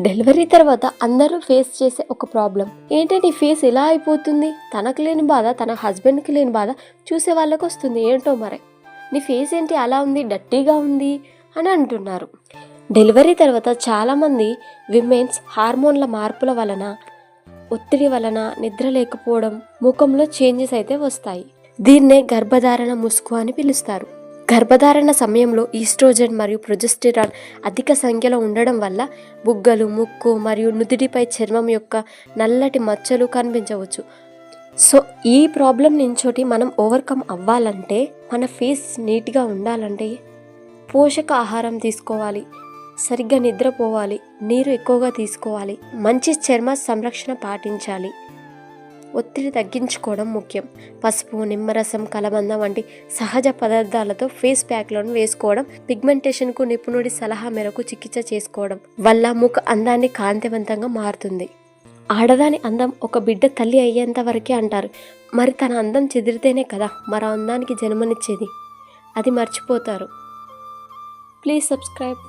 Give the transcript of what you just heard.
Delivery తర్వాత అందరూ face చేసే ఒక ప్రాబ్లం ఏంటంటే ఈ ఫేస్ ఎలా అయిపోతుంది, తనకు లేని బాధ తన హస్బెండ్కి లేని బాధ చూసే వాళ్ళకి వస్తుంది. ఏంటో మరి నీ ఫేస్ ఏంటి అలా ఉంది, డట్టీగా ఉంది అని అంటున్నారు. డెలివరీ తర్వాత చాలామంది విమెన్స్ హార్మోన్ల మార్పుల వలన, ఒత్తిడి వలన నిద్ర లేకపోవడం, ముఖంలో చేంజెస్ అయితే వస్తాయి. దీన్నే గర్భధారణ ముసుగు అని పిలుస్తారు. గర్భధారణ సమయంలో ఈస్ట్రోజన్ మరియు ప్రొజెస్టెరాన్ అధిక సంఖ్యలో ఉండడం వల్ల బుగ్గలు, ముక్కు మరియు నుదిటిపై చర్మం యొక్క నల్లటి మచ్చలు కనిపించవచ్చు. సో ఈ ప్రాబ్లం నుంచోటి మనం ఓవర్కమ్ అవ్వాలంటే, మన ఫేస్ నీట్గా ఉండాలంటే పోషక ఆహారం తీసుకోవాలి, సరిగ్గా నిద్రపోవాలి, నీరు ఎక్కువగా తీసుకోవాలి, మంచి చర్మ సంరక్షణ పాటించాలి, ఒత్తిడి తగ్గించుకోవడం ముఖ్యం. పసుపు, నిమ్మరసం, కలబంద వంటి సహజ పదార్థాలతో ఫేస్ ప్యాక్లను వేసుకోవడం, పిగ్మెంటేషన్కు నిపుణుడి సలహా మేరకు చికిత్స చేసుకోవడం వల్ల ముఖ అందాన్ని కాంతివంతంగా మారుతుంది. ఆడదాని అందం ఒక బిడ్డ తల్లి అయ్యేంత వరకే అంటారు. మరి తన అందం చెదిరితేనే కదా మరో అందానికి జన్మనిచ్చేది. అది మర్చిపోతారు. Please subscribe.